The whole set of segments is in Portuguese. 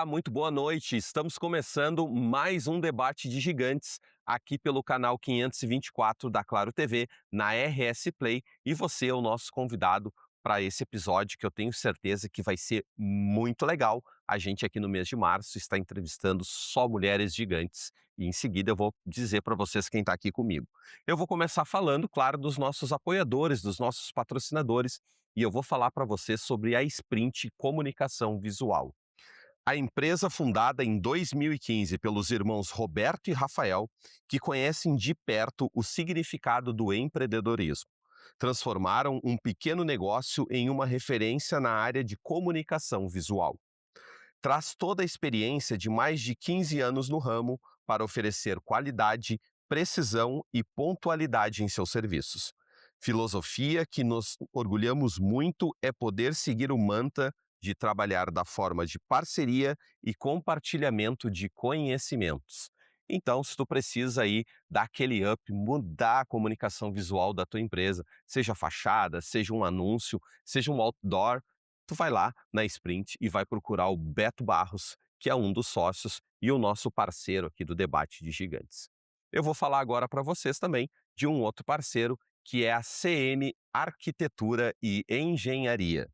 Olá, muito boa noite. Estamos começando mais um debate de gigantes aqui pelo canal 524 da Claro TV, na RS Play, e você é o nosso convidado para esse episódio que eu tenho certeza que vai ser muito legal. A gente aqui no mês de março está entrevistando só mulheres gigantes e em seguida eu vou dizer para vocês quem está aqui comigo. Eu vou começar falando, claro, dos nossos apoiadores, dos nossos patrocinadores, e eu vou falar para vocês sobre a Sprint Comunicação Visual. A empresa fundada em 2015 pelos irmãos Roberto e Rafael, que conhecem de perto o significado do empreendedorismo, transformaram um pequeno negócio em uma referência na área de comunicação visual. Traz toda a experiência de mais de 15 anos no ramo para oferecer qualidade, precisão e pontualidade em seus serviços. Filosofia que nos orgulhamos muito é poder seguir o mantra de trabalhar da forma de parceria e compartilhamento de conhecimentos. Então, se tu precisa aí dar aquele up, mudar a comunicação visual da tua empresa, seja fachada, seja um anúncio, seja um outdoor, tu vai lá na Sprint e vai procurar o Beto Barros, que é um dos sócios e o nosso parceiro aqui do Debate de Gigantes. Eu vou falar agora para vocês também de um outro parceiro, que é a CM Arquitetura e Engenharia.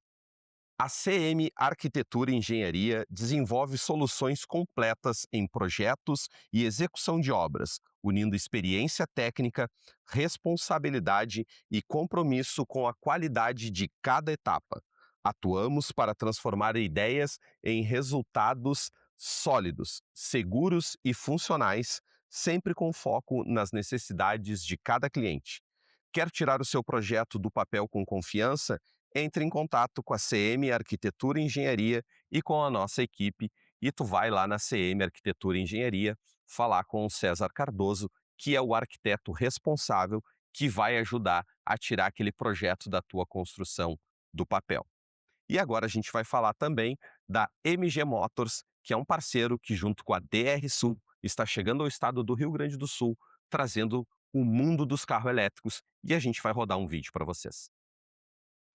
A CM Arquitetura e Engenharia desenvolve soluções completas em projetos e execução de obras, unindo experiência técnica, responsabilidade e compromisso com a qualidade de cada etapa. Atuamos para transformar ideias em resultados sólidos, seguros e funcionais, sempre com foco nas necessidades de cada cliente. Quer tirar o seu projeto do papel com confiança? Entre em contato com a CM Arquitetura e Engenharia e com a nossa equipe, e tu vai lá na CM Arquitetura e Engenharia falar com o César Cardoso, que é o arquiteto responsável que vai ajudar a tirar aquele projeto da tua construção do papel. E agora a gente vai falar também da MG Motors, que é um parceiro que, junto com a DR Sul, está chegando ao estado do Rio Grande do Sul, trazendo o mundo dos carros elétricos, e a gente vai rodar um vídeo para vocês.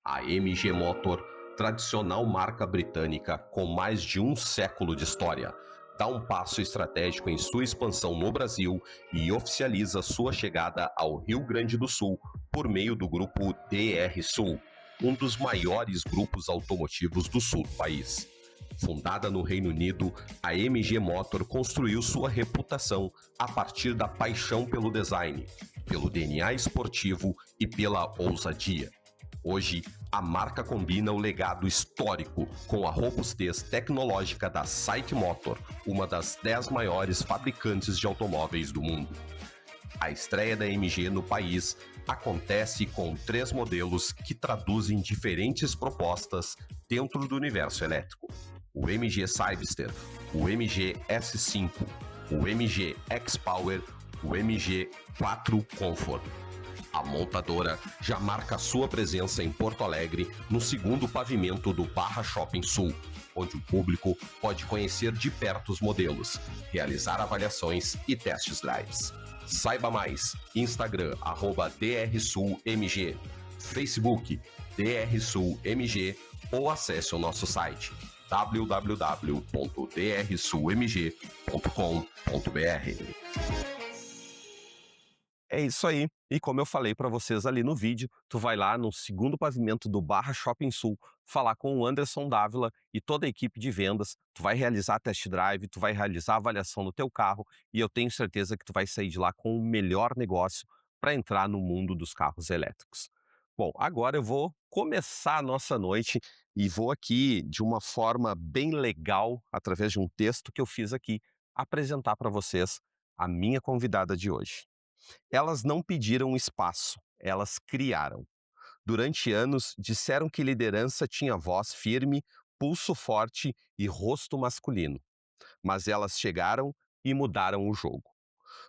A MG Motor, tradicional marca britânica com mais de um século de história, dá um passo estratégico em sua expansão no Brasil e oficializa sua chegada ao Rio Grande do Sul por meio do grupo DR Sul, um dos maiores grupos automotivos do sul do país. Fundada no Reino Unido, a MG Motor construiu sua reputação a partir da paixão pelo design, pelo DNA esportivo e pela ousadia. Hoje, a marca combina o legado histórico com a robustez tecnológica da SAIC Motor, uma das 10 maiores fabricantes de automóveis do mundo. A estreia da MG no país acontece com 3 modelos que traduzem diferentes propostas dentro do universo elétrico: o MG Cyberster, o MG S5, o MG X-Power, o MG 4 Comfort. A montadora já marca sua presença em Porto Alegre, no segundo pavimento do Barra Shopping Sul, onde o público pode conhecer de perto os modelos, realizar avaliações e test drives. Saiba mais: Instagram @drsulmg, Facebook drsulmg ou acesse o nosso site www.drsulmg.com.br. É isso aí. E como eu falei para vocês ali no vídeo, tu vai lá no segundo pavimento do Barra Shopping Sul, falar com o Anderson Dávila e toda a equipe de vendas, tu vai realizar test drive, tu vai realizar avaliação no teu carro e eu tenho certeza que tu vai sair de lá com o melhor negócio para entrar no mundo dos carros elétricos. Bom, agora eu vou começar a nossa noite e vou aqui, de uma forma bem legal, através de um texto que eu fiz aqui, apresentar para vocês a minha convidada de hoje. Elas não pediram espaço, elas criaram. Durante anos, disseram que liderança tinha voz firme, pulso forte e rosto masculino. Mas elas chegaram e mudaram o jogo.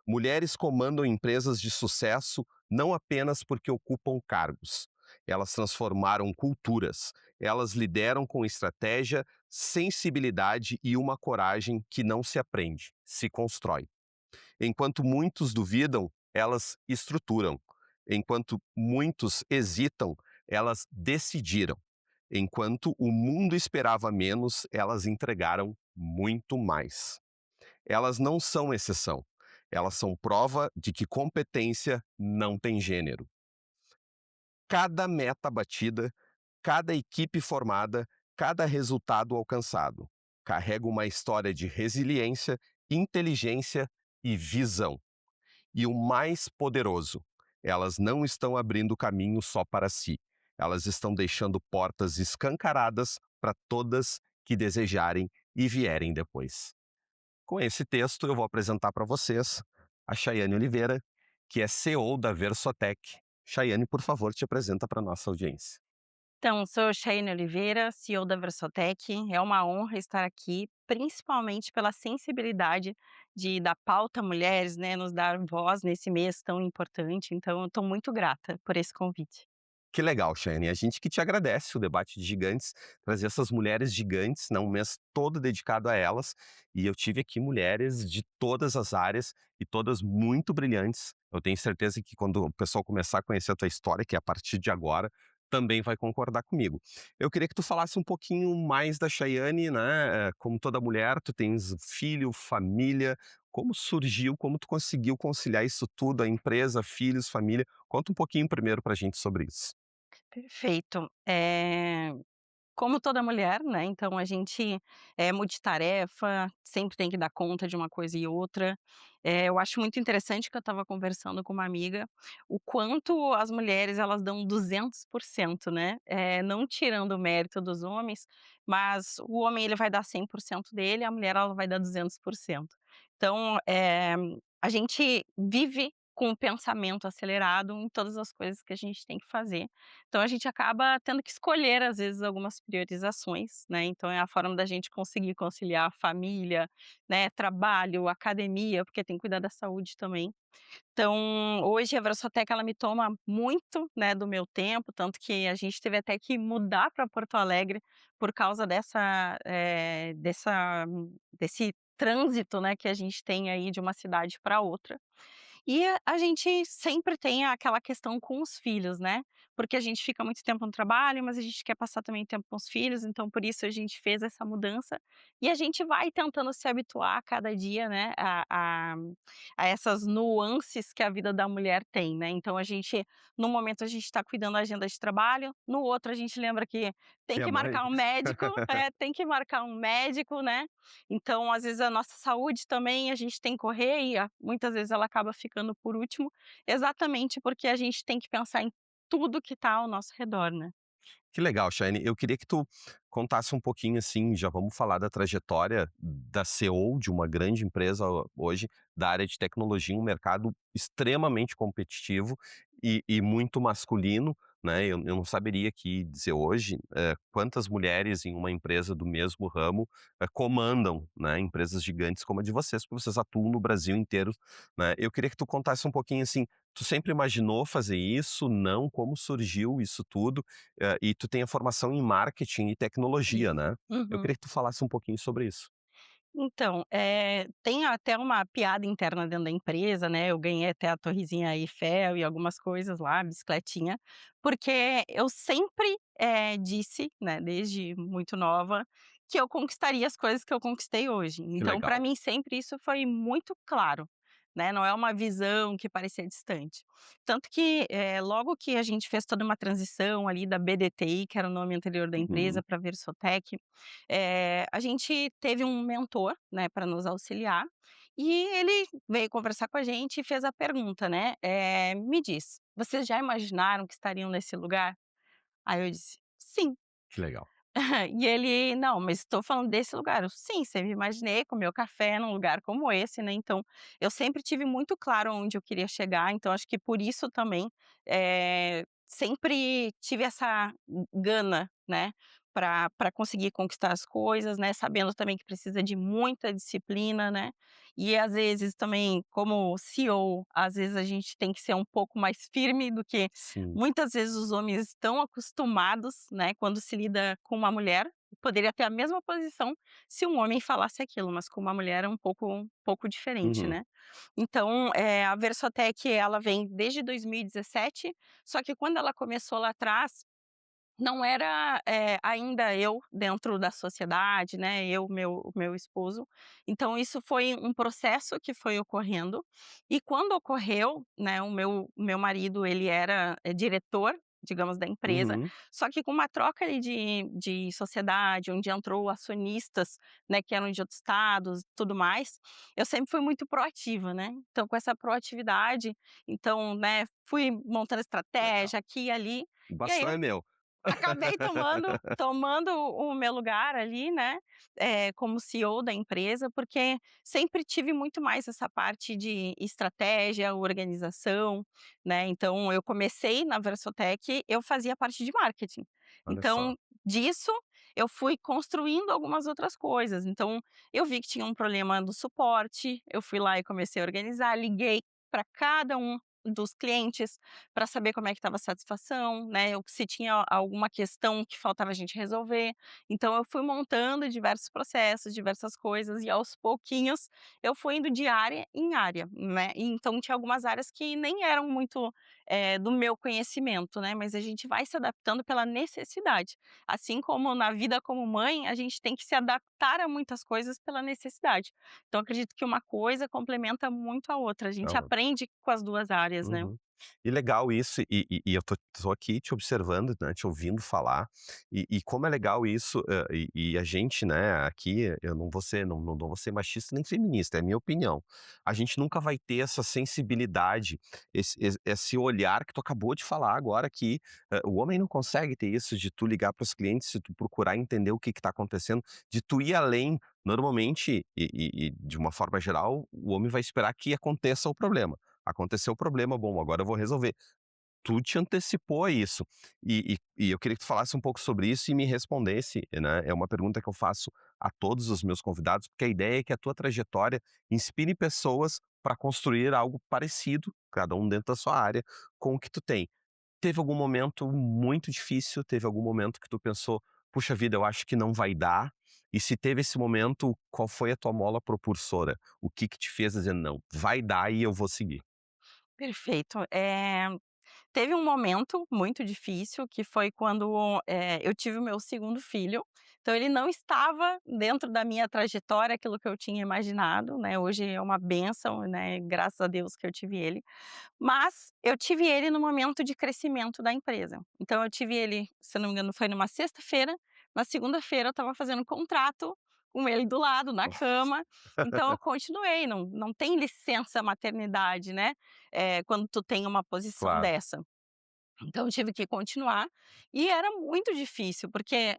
Mulheres comandam empresas de sucesso não apenas porque ocupam cargos. Elas transformaram culturas. Elas lideram com estratégia, sensibilidade e uma coragem que não se aprende, se constrói. Enquanto muitos duvidam, elas estruturam. Enquanto muitos hesitam, elas decidiram. Enquanto o mundo esperava menos, elas entregaram muito mais. Elas não são exceção, elas são prova de que competência não tem gênero. Cada meta batida, cada equipe formada, cada resultado alcançado carrega uma história de resiliência, inteligência e visão. E o mais poderoso, elas não estão abrindo caminho só para si, elas estão deixando portas escancaradas para todas que desejarem e vierem depois. Com esse texto, eu vou apresentar para vocês a Chayane Oliveira, que é CEO da Versotec. Chayane, por favor, te apresenta para nossa audiência. Então, sou Chayane Oliveira, CEO da Versotec. É uma honra estar aqui, principalmente pela sensibilidade da pauta mulheres, né, nos dar voz nesse mês tão importante. Então, eu estou muito grata por esse convite. Que legal, Chayane. A gente que te agradece o debate de gigantes, trazer essas mulheres gigantes, né, um mês todo dedicado a elas. E eu tive aqui mulheres de todas as áreas e todas muito brilhantes. Eu tenho certeza que quando o pessoal começar a conhecer a tua história, que é a partir de agora, também vai concordar comigo. Eu queria que tu falasse um pouquinho mais da Chayane, né? Como toda mulher, tu tens filho, família. Como surgiu, como tu conseguiu conciliar isso tudo, a empresa, filhos, família? Conta um pouquinho primeiro pra gente sobre isso. Perfeito. Como toda mulher, né, então a gente é multitarefa, sempre tem que dar conta de uma coisa e outra. Eu acho muito interessante que eu estava conversando com uma amiga, o quanto as mulheres elas dão 200%, né, não tirando o mérito dos homens, mas o homem ele vai dar 100% dele, a mulher ela vai dar 200%. Então, a gente vive com o pensamento acelerado em todas as coisas que a gente tem que fazer. Então a gente acaba tendo que escolher, às vezes, algumas priorizações, né, então é a forma da gente conseguir conciliar família, né, trabalho, academia, porque tem que cuidar da saúde também. Então, hoje a Versoteca ela me toma muito, né, do meu tempo, tanto que a gente teve até que mudar para Porto Alegre por causa desse trânsito, né, que a gente tem aí de uma cidade para outra. E a gente sempre tem aquela questão com os filhos, né, porque a gente fica muito tempo no trabalho, mas a gente quer passar também tempo com os filhos, então por isso a gente fez essa mudança, e a gente vai tentando se habituar a cada dia, né, a essas nuances que a vida da mulher tem, né. Então a gente no momento a gente está cuidando da agenda de trabalho, no outro a gente lembra que tem Que é que mãe? marcar um médico, tem que marcar um médico, né. Então às vezes a nossa saúde também a gente tem que correr e muitas vezes ela acaba ficando por último, exatamente porque a gente tem que pensar em tudo que está ao nosso redor, né. Que legal, Chayne. Eu queria que tu contasse um pouquinho, assim, já vamos falar da trajetória da CEO de uma grande empresa hoje, da área de tecnologia, um mercado extremamente competitivo e muito masculino, né? Eu não saberia aqui dizer hoje quantas mulheres em uma empresa do mesmo ramo comandam, né, empresas gigantes como a de vocês, porque vocês atuam no Brasil inteiro, né? Eu queria que tu contasse um pouquinho, assim, tu sempre imaginou fazer isso? Não? Como surgiu isso tudo? E tu tem a formação em marketing e tecnologia, né. Eu Uhum. queria que tu falasse um pouquinho sobre isso. Então, tem até uma piada interna dentro da empresa, né, eu ganhei até a torrezinha Eiffel e algumas coisas lá, bicicletinha, porque eu sempre, disse, né, desde muito nova, que eu conquistaria as coisas que eu conquistei hoje. Que Então para legal. mim sempre isso foi muito claro, né, não é uma visão que parecia distante. Tanto que, logo que a gente fez toda uma transição ali da BDTI, que era o nome anterior da empresa, Uhum. para Versotec, a gente teve um mentor, né, para nos auxiliar, e ele veio conversar com a gente e fez a pergunta, né, "Me diz, vocês já imaginaram que estariam nesse lugar?" Aí eu disse: "Sim." Que legal. E ele: "Não, mas estou falando desse lugar." Eu: "Sim, sempre imaginei comer o café num lugar como esse, né." Então, eu sempre tive muito claro onde eu queria chegar, então acho que por isso também, sempre tive essa gana, né, para conseguir conquistar as coisas, né, sabendo também que precisa de muita disciplina, né. E às vezes também, como CEO, às vezes a gente tem que ser um pouco mais firme do que Sim. muitas vezes os homens estão acostumados, né, quando se lida com uma mulher, poderia ter a mesma posição se um homem falasse aquilo, mas com uma mulher é um pouco diferente, Uhum. né. Então, a Versotec ela vem desde 2017, só que quando ela começou lá atrás, não era, ainda eu dentro da sociedade, né, eu, meu esposo, então isso foi um processo que foi ocorrendo, e quando ocorreu, né, o meu marido ele era, diretor, digamos, da empresa, Uhum. só que com uma troca ali de sociedade, onde entrou acionistas, né, que eram de outros estados, tudo mais, eu sempre fui muito proativa, né, então com essa proatividade, então, né, fui montando Legal. estratégia aqui e ali, O e aí bastão é meu. acabei tomando o meu lugar ali, né, como CEO da empresa, porque sempre tive muito mais essa parte de estratégia, organização, né, então eu comecei na Versotech, eu fazia parte de marketing. Olha Então, só. disso, eu fui construindo algumas outras coisas, então, eu vi que tinha um problema do suporte, eu fui lá e comecei a organizar, liguei para cada um dos clientes, para saber como é que estava a satisfação, né, ou se tinha alguma questão que faltava a gente resolver. Então eu fui montando diversos processos, diversas coisas e aos pouquinhos eu fui indo de área em área, né, e então tinha algumas áreas que nem eram muito, do meu conhecimento, né, mas a gente vai se adaptando pela necessidade. Assim como na vida como mãe, a gente tem que se adaptar a muitas coisas pela necessidade. Então acredito que uma coisa complementa muito a outra, a gente aprende com as 2 áreas, né. Uhum. E legal isso, e eu tô aqui te observando, né, te ouvindo falar, e como é legal isso, e a gente, né, aqui eu não vou ser machista nem feminista, é a minha opinião. A gente nunca vai ter essa sensibilidade, esse olhar que tu acabou de falar agora que, o homem não consegue ter isso de tu ligar para os clientes, de tu procurar entender o que está acontecendo, de tu ir além. Normalmente, e de uma forma geral, o homem vai esperar que aconteça o problema. Aconteceu o problema, bom, agora eu vou resolver. Tu te antecipou a isso. E eu queria que tu falasse um pouco sobre isso e me respondesse, né, é uma pergunta que eu faço a todos os meus convidados, porque a ideia é que a tua trajetória inspire pessoas para construir algo parecido, cada um dentro da sua área, com o que tu tem. Teve algum momento muito difícil? Teve algum momento que tu pensou: "Puxa vida, eu acho que não vai dar"? E se teve esse momento, qual foi a tua mola propulsora? O que que te fez dizer: "Não, vai dar e eu vou seguir"? Perfeito. Teve um momento muito difícil, que foi quando, eu tive o meu segundo filho, então ele não estava dentro da minha trajetória, aquilo que eu tinha imaginado, né, hoje é uma bênção, né, graças a Deus que eu tive ele, mas eu tive ele no momento de crescimento da empresa. Então eu tive ele, se eu não me engano, foi numa sexta-feira, na segunda-feira eu estava fazendo contrato com ele do lado, na cama, então eu continuei, não tem licença maternidade, né, quando tu tem uma posição Claro, dessa. Então eu tive que continuar, e era muito difícil, porque,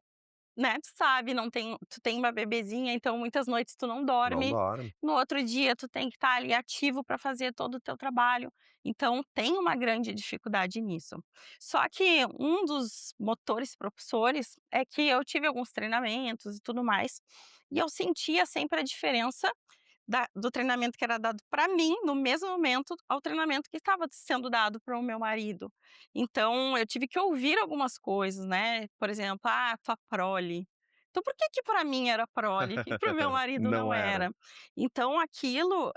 né, tu sabe, não tem tu tem uma bebezinha, então muitas noites tu não não dorme, dorme. no outro dia tu tem que estar ali ativo para fazer todo o teu trabalho, então tem uma grande dificuldade nisso. Só que um dos motores propulsores é que eu tive alguns treinamentos e tudo mais, e eu sentia sempre a diferença do treinamento que era dado para mim, no mesmo momento, ao treinamento que estava sendo dado para o meu marido. Então, eu tive que ouvir algumas coisas, né, por exemplo: "Ah, tua prole". Então, por que que para mim era prole e para o meu marido Não não era. era? Então aquilo,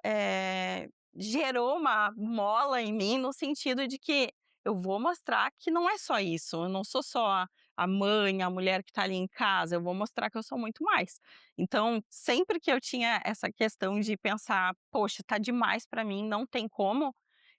gerou uma mola em mim, no sentido de que eu vou mostrar que não é só isso, eu não sou só a mãe, a mulher que está ali em casa, eu vou mostrar que eu sou muito mais. Então, sempre que eu tinha essa questão de pensar: "Poxa, tá demais para mim, não tem como",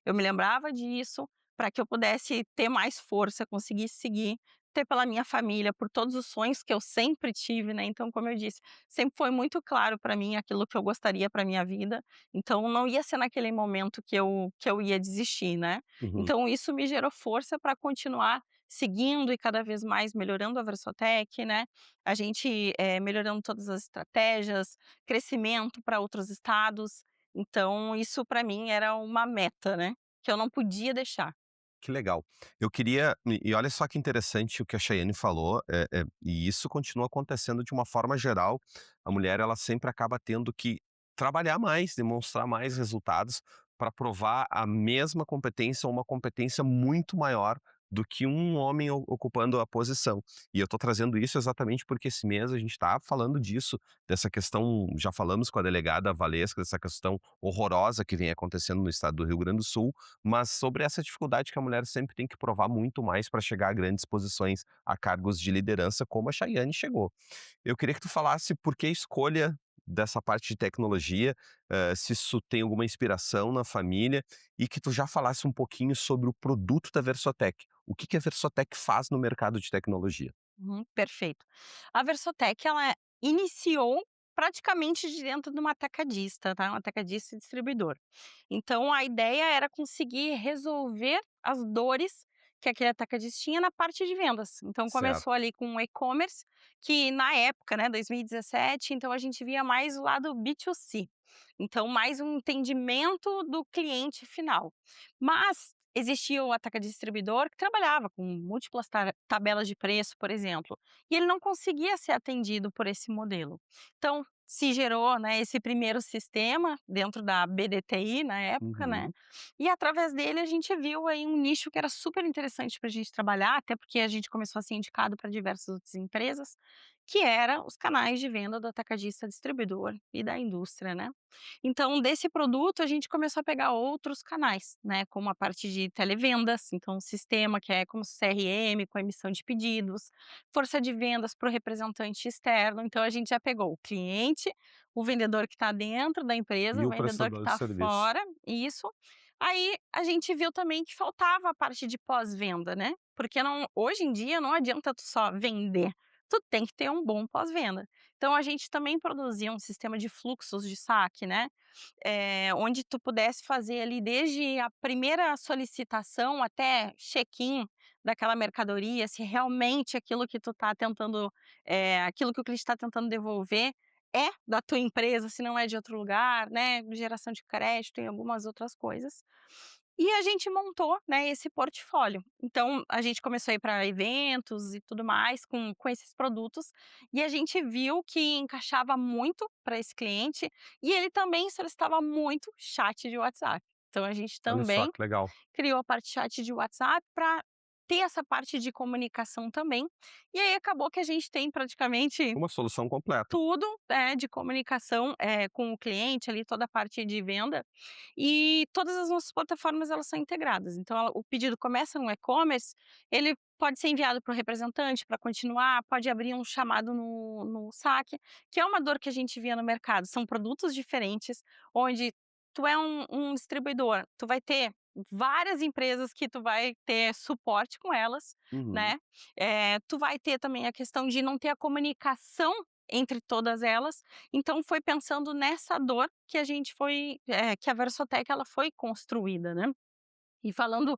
eu me lembrava disso, para que eu pudesse ter mais força, conseguir seguir, ter pela minha família, por todos os sonhos que eu sempre tive, né. Então, como eu disse, sempre foi muito claro para mim aquilo que eu gostaria para minha vida, então não ia ser naquele momento que eu ia desistir, né. Uhum. Então isso me gerou força para continuar seguindo e cada vez mais melhorando a Versotech, né, a gente, melhorando todas as estratégias, crescimento para outros estados, então isso para mim era uma meta, né, que eu não podia deixar. Que legal. Eu queria e olha só que interessante o que a Chayane falou, e isso continua acontecendo de uma forma geral, a mulher ela sempre acaba tendo que trabalhar mais, demonstrar mais resultados para provar a mesma competência ou uma competência muito maior do que um homem ocupando a posição. E eu estou trazendo isso exatamente porque esse mês a gente está falando disso, dessa questão, já falamos com a delegada Valesca, dessa questão horrorosa que vem acontecendo no estado do Rio Grande do Sul, mas sobre essa dificuldade que a mulher sempre tem que provar muito mais para chegar a grandes posições, a cargos de liderança, como a Chayane chegou. Eu queria que tu falasse por que a escolha dessa parte de tecnologia, se isso tem alguma inspiração na família, e que tu já falasse um pouquinho sobre o produto da Versotech. O que que a Versotech faz no mercado de tecnologia? Perfeito. A Versotech, ela iniciou praticamente de dentro de uma atacadista, tá, um atacadista e distribuidor. Então a ideia era conseguir resolver as dores que aquele atacadista tinha na parte de vendas. Então começou Certo. ali com o e-commerce, que na época, né, 2017, então a gente via mais o lado B2C, então mais um entendimento do cliente final. Mas existia o atacadista distribuidor que trabalhava com múltiplas tabelas de preço, por exemplo, e ele não conseguia ser atendido por esse modelo. Então, se gerou, né, esse primeiro sistema dentro da BDTI na época, né, Uhum. e através dele a gente viu aí um nicho que era super interessante para a gente trabalhar, até porque a gente começou a ser indicado para diversas outras empresas, que era os canais de venda do atacadista distribuidor e da indústria, né. Então, desse produto, a gente começou a pegar outros canais, né, como a parte de televendas, então um sistema que é como CRM, com emissão de pedidos, força de vendas para o representante externo, então a gente já pegou o cliente, o vendedor que está dentro da empresa, E o o vendedor que prestador de está serviço. fora, isso. Aí a gente viu também que faltava a parte de pós-venda, né, porque não, hoje em dia não adianta tu só vender, tu tem que ter um bom pós-venda. Então a gente também produzia um sistema de fluxos de saque, né, onde tu pudesse fazer ali desde a primeira solicitação até check-in daquela mercadoria, se realmente aquilo que tu tá tentando, aquilo que o cliente está tentando devolver é da tua empresa, se não é de outro lugar, né, geração de crédito e algumas outras coisas. E a gente montou, né, esse portfólio. Então a gente começou a ir para eventos e tudo mais com esses produtos, e a gente viu que encaixava muito para esse cliente, e ele também solicitava muito chat de WhatsApp. Então a gente Olha só também que legal. criou a parte chat de WhatsApp para ter essa parte de comunicação também. E aí acabou que a gente tem praticamente Uma solução completa. tudo, de comunicação, com o cliente ali, toda a parte de venda, e todas as nossas plataformas elas são integradas. Então o pedido começa no e-commerce, ele pode ser enviado para o representante para continuar, pode abrir um chamado no saque, que é uma dor que a gente via no mercado. São produtos diferentes, onde tu é um distribuidor, tu vai ter várias empresas que tu vai ter suporte com elas, Uhum. né, tu vai ter também a questão de não ter a comunicação entre todas elas, então foi pensando nessa dor que a gente foi, que a Versotech ela foi construída, né. E falando,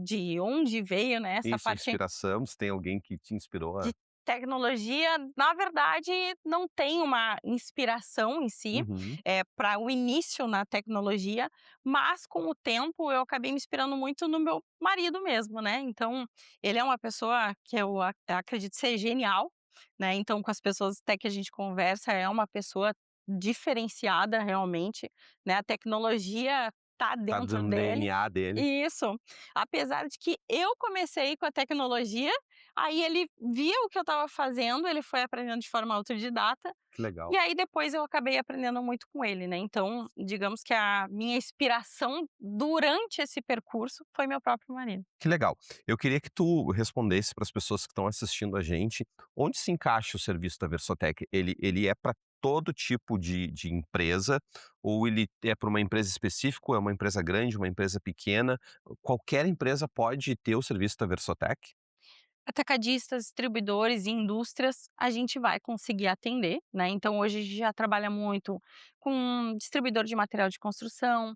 de onde veio, né, essa Isso, parte inspiração, se tem alguém que te inspirou de a tecnologia, na verdade, não tem uma inspiração em si, uhum. para o início na tecnologia, mas com o tempo eu acabei me inspirando muito no meu marido mesmo, né. Então, ele é uma pessoa que eu acredito ser genial, né, então com as pessoas até que a gente conversa, é uma pessoa diferenciada realmente, né, a tecnologia tá Tá dentro no dele. DNA dele. Isso. Apesar de que eu comecei com a tecnologia, aí ele via o que eu estava fazendo, ele foi aprendendo de forma autodidata, Que e legal. aí depois eu acabei aprendendo muito com ele, né. Então, digamos que a minha inspiração durante esse percurso foi meu próprio marido. Que legal. Eu queria que tu respondesse para as pessoas que estão assistindo a gente, onde se encaixa o serviço da Versotech? Ele é para todo tipo de empresa, ou ele é para uma empresa específica, ou é uma empresa grande, uma empresa pequena? Qualquer empresa pode ter o serviço da Versotech? Atacadistas, distribuidores e indústrias, a gente vai conseguir atender, né, então hoje a gente já trabalha muito com distribuidor de material de construção,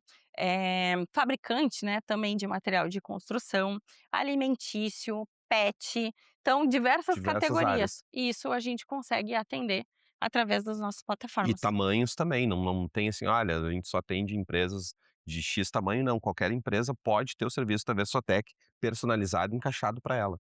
fabricante, né, também de material de construção, alimentício, pet, então diversas Diversas áreas. categorias. E isso a gente consegue atender através das nossas E plataformas. tamanhos também, não tem assim: "Olha, a gente só atende empresas de X tamanho, não, qualquer empresa pode ter o serviço da Versotec personalizado, encaixado para ela.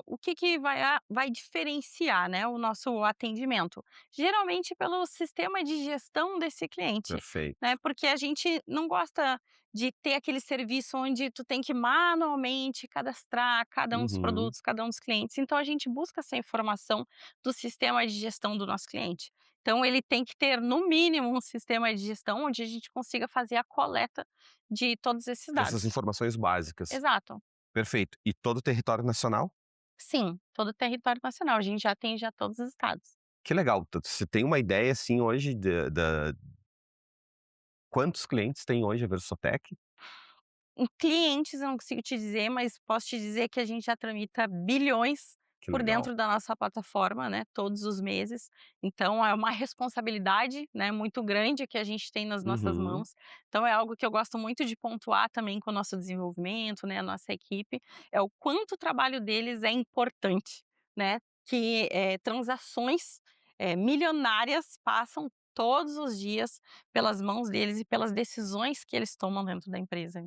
O que que vai diferenciar, né, o nosso atendimento? Geralmente pelo sistema de gestão desse cliente, né, Perfeito. porque a gente não gosta de ter aquele serviço onde tu tem que manualmente cadastrar cada um dos Uhum. produtos, cada um dos clientes, então a gente busca essa informação do sistema de gestão do nosso cliente. Então ele tem que ter no mínimo um sistema de gestão onde a gente consiga fazer a coleta de todos esses Dessas dados. informações básicas. Exato. Perfeito. E todo o território nacional? Sim, todo o território nacional, a gente já tem já todos os estados. Que legal. Você tem uma ideia, assim, hoje da quantos clientes tem hoje a Versotec? Em clientes eu não consigo te dizer, mas posso te dizer que a gente já tramita bilhões Que por legal. dentro da nossa plataforma, né, todos os meses. Então é uma responsabilidade, né, muito grande que a gente tem nas nossas Uhum. mãos. Então é algo que eu gosto muito de pontuar também com o nosso desenvolvimento, né, a nossa equipe, é o quanto o trabalho deles é importante, né, que, transações, milionárias passam todos os dias pelas mãos deles e pelas decisões que eles tomam dentro da empresa.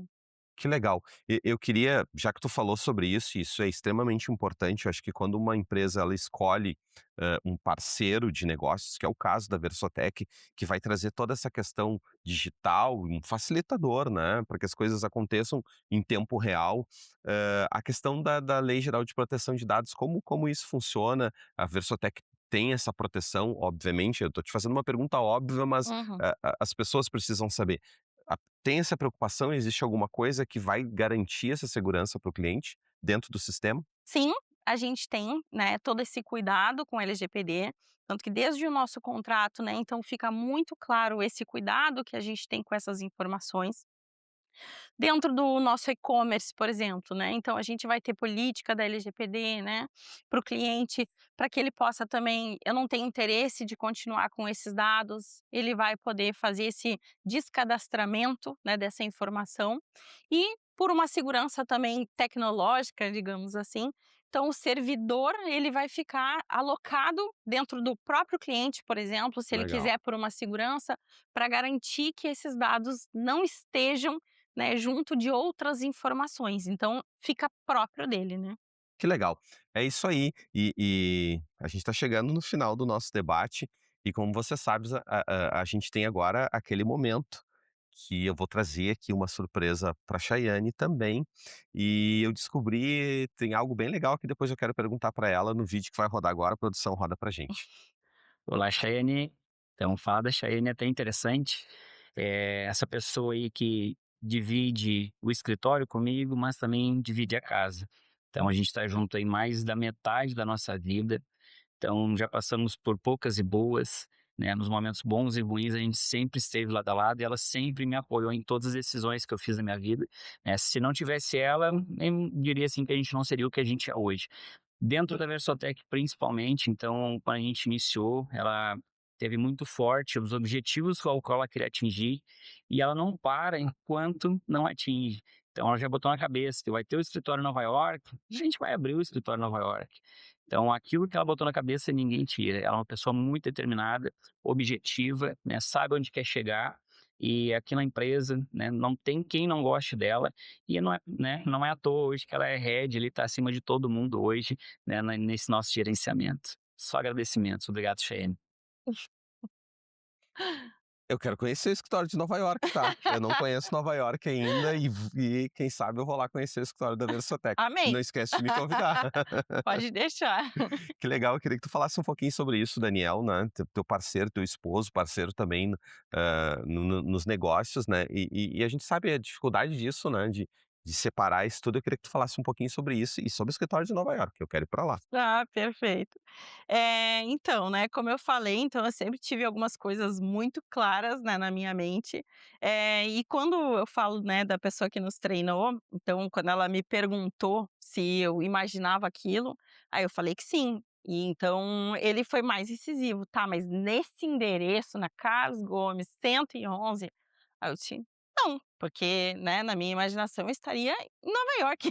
Que legal. Eu queria, já que tu falou sobre isso, e isso é extremamente importante, eu acho que quando uma empresa ela escolhe, um parceiro de negócios, que é o caso da Versotec, que vai trazer toda essa questão digital, um facilitador, né, para que as coisas aconteçam em tempo real. A questão da Lei Geral de Proteção de Dados, como isso funciona? A Versotec tem essa proteção, obviamente, eu estou te fazendo uma pergunta óbvia, mas, Uhum. as pessoas precisam saber. A Tem essa preocupação? Existe alguma coisa que vai garantir essa segurança para o cliente dentro do sistema? Sim, a gente tem, né, todo esse cuidado com o LGPD, tanto que desde o nosso contrato, né, então fica muito claro esse cuidado que a gente tem com essas informações. Dentro do nosso e-commerce, por exemplo, né, então a gente vai ter política da LGPD, né, para o cliente, para que ele possa também eu não tenho interesse de continuar com esses dados, ele vai poder fazer esse descadastramento, né, dessa informação. E por uma segurança também tecnológica, digamos assim, então o servidor, ele vai ficar alocado dentro do próprio cliente, por exemplo, se ele Legal. quiser por uma segurança, para garantir que esses dados não estejam, né, junto de outras informações, então fica próprio dele, né. Que legal. É isso aí. E a gente está chegando no final do nosso debate e como você sabe, a gente tem agora aquele momento que eu vou trazer aqui uma surpresa para a Chayane também, e eu descobri tem algo bem legal que depois eu quero perguntar para ela no vídeo que vai rodar agora, a produção roda pra gente. Olá, Chayane. Então, falar da Chayane é até interessante. Essa pessoa aí que divide o escritório comigo, mas também divide a casa. Então, a gente está junto aí mais da metade da nossa vida. Então, já passamos por poucas e boas, né? Nos momentos bons e ruins, a gente sempre esteve lado a lado e ela sempre me apoiou em todas as decisões que eu fiz na minha vida, né? Se não tivesse ela, eu diria assim que a gente não seria o que a gente é hoje. Dentro da Versotec principalmente, então, quando a gente iniciou, ela teve muito forte os objetivos ao qual ela queria atingir, e ela não para enquanto não atinge. Então ela já botou na cabeça que vai ter o escritório em Nova York, a gente vai abrir o escritório em Nova York. Então aquilo que ela botou na cabeça ninguém tira. Ela é uma pessoa muito determinada, objetiva, né, sabe onde quer chegar, e aqui na empresa, né, não tem quem não goste dela, e não é, né, não é à toa hoje que ela é head, ele está acima de todo mundo hoje, né, nesse nosso gerenciamento. Só agradecimentos. Obrigado, Cheyenne. Eu quero conhecer o escritório de Nova York, tá? Eu não conheço Nova York ainda e quem sabe eu vou lá conhecer o escritório da Versotec. E Amém. não esquece de me convidar. Pode deixar. Que legal, eu queria que tu falasse um pouquinho sobre isso, Daniel, né, teu parceiro, teu esposo, parceiro também, nos negócios, né, e a gente sabe a dificuldade disso, né, de separar isso tudo, eu queria que tu falasse um pouquinho sobre isso e sobre o escritório de Nova York, eu quero ir pra lá. Ah, perfeito. Então, né, como eu falei, então eu sempre tive algumas coisas muito claras, né, na minha mente, e quando eu falo, né, da pessoa que nos treinou, então quando ela me perguntou se eu imaginava aquilo, aí eu falei que sim. E então ele foi mais incisivo: "Tá, mas nesse endereço, na Carlos Gomes 111?" Aí eu disse: "Não", porque, né, na minha imaginação eu estaria em Nova York.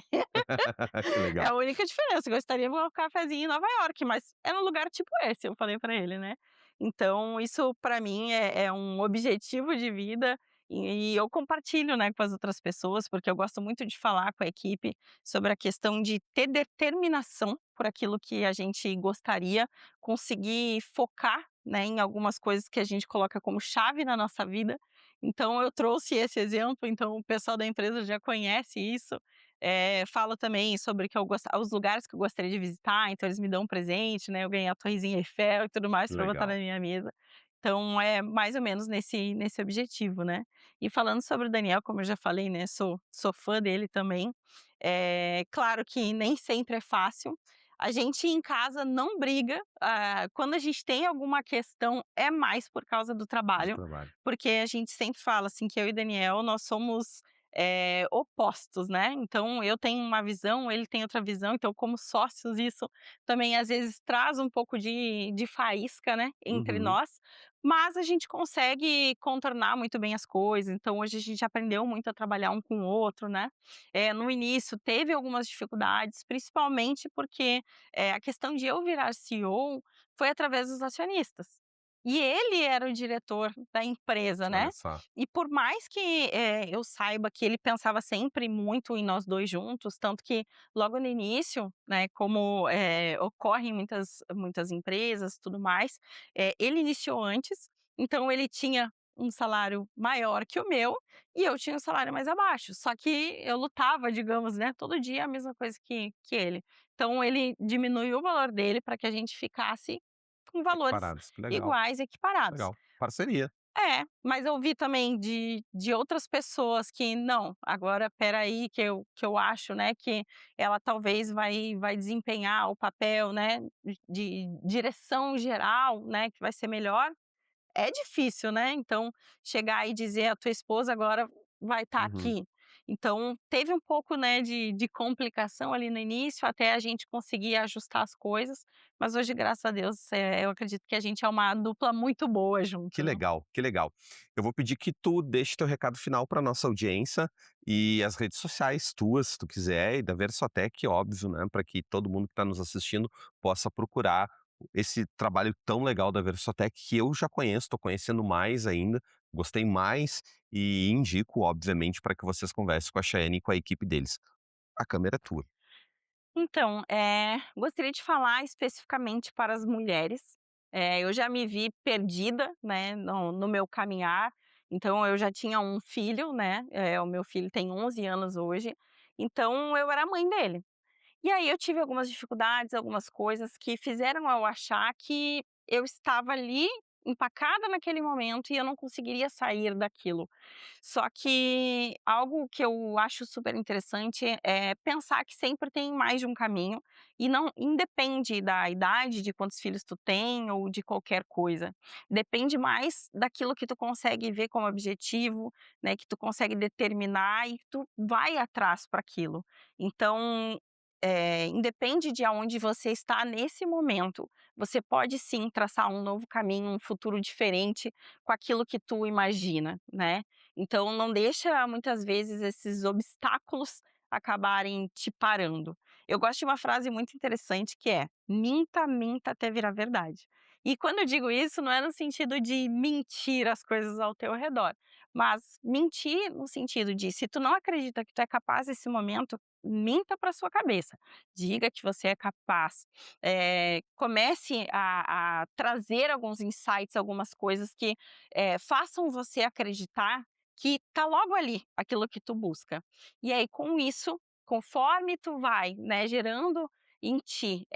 Que É legal. a única diferença, gostaria de um cafezinho em Nova York, mas é num lugar tipo esse, eu falei pra ele, né. Então isso pra mim é um objetivo de vida E eu compartilho, né, com as outras pessoas, porque eu gosto muito de falar com a equipe sobre a questão de ter determinação por aquilo que a gente gostaria, conseguir focar, né, em algumas coisas que a gente coloca como chave na nossa vida. Então eu trouxe esse exemplo, então o pessoal da empresa já conhece isso. Falo também sobre que eu os lugares que eu gostaria de visitar, então eles me dão um presente, né, eu ganhei a Torrezinha Eiffel e tudo mais para botar na Legal. minha mesa. Então é mais ou menos nesse objetivo, né. E falando sobre o Daniel, como eu já falei, né, sou fã dele também. Claro que nem sempre é fácil. A gente em casa não briga, quando a gente tem alguma questão é mais por causa do Do trabalho, trabalho. porque a gente sempre fala, assim, que eu e Daniel nós somos, opostos, né. Então eu tenho uma visão, ele tem outra visão, então como sócios isso também às vezes traz um pouco de faísca, né, entre Uhum. nós, mas a gente consegue contornar muito bem as coisas, então hoje a gente aprendeu muito a trabalhar um com o outro, né. No início teve algumas dificuldades, principalmente porque, a questão de eu virar CEO foi através dos acionistas. E ele era o diretor da empresa, né. Olha só. E por mais que, eu saiba que ele pensava sempre muito em nós 2 juntos, tanto que logo no início, né, como, ocorre em muitas empresas, tudo mais, ele iniciou antes, então ele tinha um salário maior que o meu, e eu tinha um salário mais abaixo, só que eu lutava, digamos, né, todo dia a mesma coisa que ele. Então ele diminuiu o valor dele para que a gente ficasse com valores Equiparados, que legal, iguais, equiparados. legal. Parceria. Mas eu vi também de outras pessoas que: "Não, agora espera aí que eu acho, né, que ela talvez vai desempenhar o papel, né, de direção geral, né, que vai ser melhor". É difícil, né, então chegar e dizer: "A tua esposa agora vai estar Uhum. aqui". Então teve um pouco, né, de complicação ali no início, até a gente conseguir ajustar as coisas, mas hoje, graças a Deus, eu acredito que a gente é uma dupla muito boa Que junto, né. legal, que legal. Eu vou pedir que tu deixe teu recado final para nossa audiência e as redes sociais tuas, se tu quiser, e da Versotech, óbvio, né, para que todo mundo que está nos assistindo possa procurar esse trabalho tão legal da Versotech, que eu já conheço, estou conhecendo mais ainda, gostei mais e indico, obviamente, para que vocês conversem com a Chayane e com a equipe deles. A câmera é tua. Então, gostaria de falar especificamente para as mulheres. Eu já me vi perdida, né, no meu caminhar, então eu já tinha um filho, né, o meu filho tem 11 anos hoje, então eu era a mãe dele. E aí eu tive algumas dificuldades, algumas coisas que fizeram eu achar que eu estava ali, empacada naquele momento e eu não conseguiria sair daquilo. Só que algo que eu acho super interessante é pensar que sempre tem mais de um caminho e não independe da idade, de quantos filhos tu tem ou de qualquer coisa. Depende mais daquilo que tu consegue ver como objetivo, né, que tu consegue determinar e que tu vai atrás para aquilo. Então, independe de aonde você está nesse momento, você pode sim traçar um novo caminho, um futuro diferente com aquilo que tu imagina, né. Então não deixa muitas vezes esses obstáculos acabarem te parando. Eu gosto de uma frase muito interessante que é: "Minta, minta até virar verdade". E quando eu digo isso, não é no sentido de mentir as coisas ao teu redor, mas mentir no sentido de se tu não acredita que tu é capaz nesse momento, minta para sua cabeça. Diga que você é capaz. Comece a trazer alguns insights, algumas coisas que, façam você acreditar que tá logo ali, aquilo que tu busca. E aí com isso, conforme tu vai, né, gerando em ti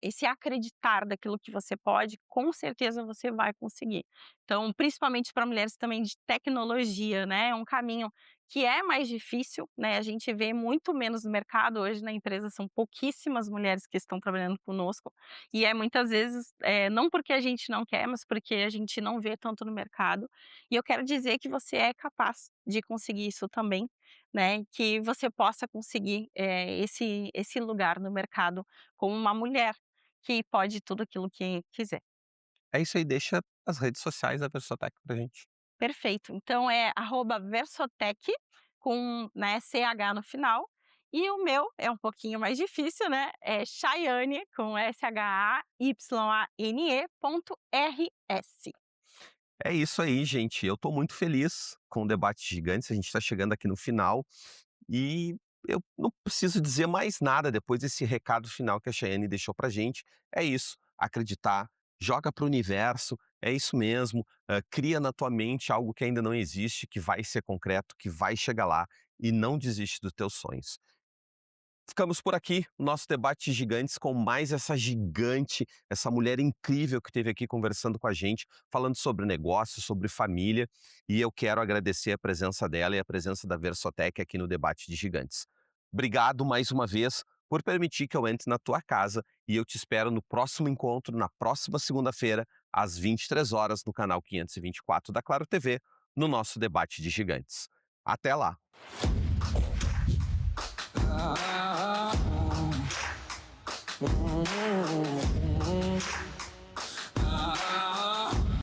esse acreditar daquilo que você pode, com certeza você vai conseguir. Então, principalmente para mulheres também de tecnologia, né, é um caminho que é mais difícil, né, a gente vê muito menos no mercado hoje na empresa, são pouquíssimas mulheres que estão trabalhando conosco, e é muitas vezes, não porque a gente não quer, mas porque a gente não vê tanto no mercado. E eu quero dizer que você é capaz de conseguir isso também, né, que você possa conseguir, esse lugar no mercado como uma mulher que pode tudo aquilo que quiser. É isso aí, deixa as redes sociais da Versotech pra gente. Perfeito, então é @versotech com, né, CH no final, e o meu é um pouquinho mais difícil, né, é Chayane com SHAYANE.RS. É isso aí, gente. Eu tô muito feliz com o debate gigantes. A gente está chegando aqui no final e eu não preciso dizer mais nada depois desse recado final que a Chayane deixou pra gente. É isso, acreditar, joga para o universo, é isso mesmo. Cria na tua mente algo que ainda não existe, que vai ser concreto, que vai chegar lá e não desiste dos teus sonhos. Ficamos por aqui, nosso debate gigantes com mais essa gigante, essa mulher incrível que esteve aqui conversando com a gente, falando sobre negócios, sobre família, e eu quero agradecer a presença dela e a presença da Versotec aqui no debate de gigantes. Obrigado mais uma vez por permitir que eu entre na tua casa e eu te espero no próximo encontro, na próxima segunda-feira, às 23 horas, no canal 524 da Claro TV, no nosso debate de gigantes. Até lá!